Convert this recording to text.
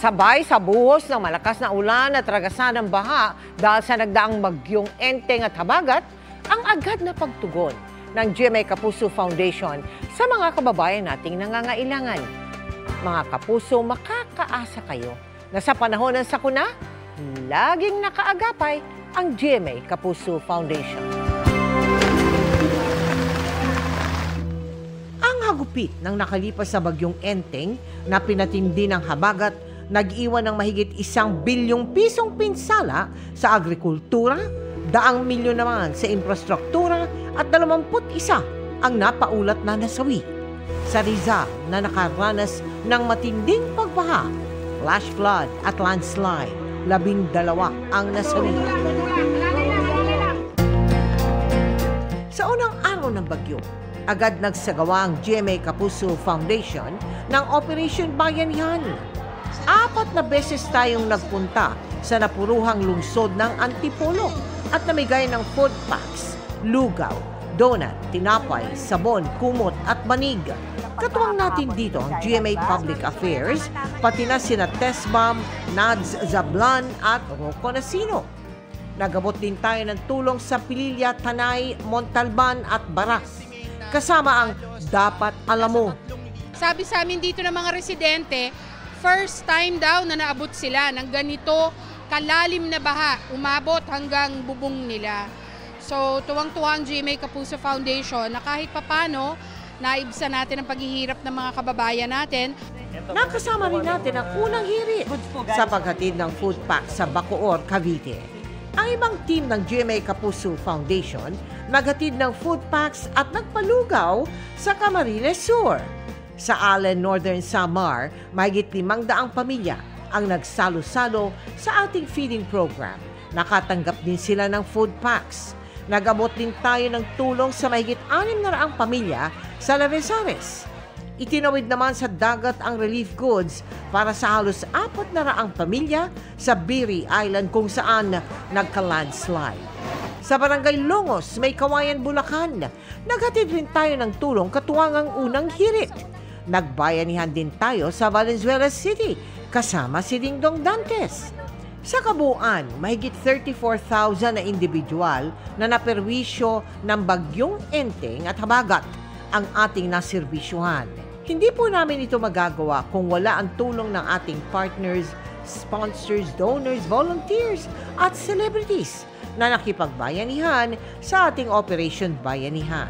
Sabay sa buhos ng malakas na ulan at ragasan ng baha dahil sa nagdaang bagyong Enteng at Habagat, ang agad na pagtugon ng GMA Kapuso Foundation sa mga kababayan nating nangangailangan. Mga kapuso, makakaasa kayo na sa panahon ng sakuna, laging nakaagapay ang GMA Kapuso Foundation. Ang hagupit ng nakalipas sa bagyong Enteng na pinatindi ng Habagat, nag-iwan ng mahigit 1 bilyong pisong pinsala sa agrikultura, 200 milyon naman sa infrastruktura at 21 ang napaulat na nasawi. Sa Rizal na nakaranas ng matinding pagbaha, flash flood at landslide, 12 ang nasawi. Sa unang araw ng bagyo, agad nagsagawa ang GMA Kapuso Foundation ng Operation Bayanihan. 4 na beses tayong nagpunta sa napuruhang lungsod ng Antipolo at namigay ng food packs, lugaw, donut, tinapay, sabon, kumot at manig. Katuwang natin dito ang GMA Public Affairs, pati na sina Tesbam, Nads Zablan at Rocco Nasino. Nagabot din tayo ng tulong sa Pililla, Tanay, Montalban at Baras. Kasama ang Dapat Alam Mo. Sabi sa amin dito ng mga residente, first time daw na naabot sila ng ganito kalalim na baha, umabot hanggang bubong nila. So tuwang-tuwa ang GMA Kapuso Foundation na kahit papano, naibsan natin ang paghihirap ng mga kababayan natin. Nakasama rin natin ang unang hirit sa paghatid ng food pack sa Bacoor, Cavite. Ang ibang team ng GMA Kapuso Foundation naghatid ng food packs at nagpalugaw sa Camarines Sur. Sa Allen, Northern Samar, mahigit 500 pamilya ang nagsalo-salo sa ating feeding program. Nakatanggap din sila ng food packs. Nag-abot din tayo ng tulong sa mahigit 600 pamilya sa Lavezares. Itinawid naman sa dagat ang relief goods para sa halos 400 pamilya sa Biri Island kung saan nagka-landslide. Sa Barangay Longos, May Kawayan, Bulacan, naghatid rin tayo ng tulong katuwang ang unang hirit. Nagbayanihan din tayo sa Valenzuela City kasama si Dingdong Dantes. Sa kabuuan, mahigit 34,000 na individual na naperwisyo ng bagyong Enteng at Habagat ang ating naserbisyuhan. Hindi po namin ito magagawa kung wala ang tulong ng ating partners, sponsors, donors, volunteers at celebrities na nakipagbayanihan sa ating Operation Bayanihan.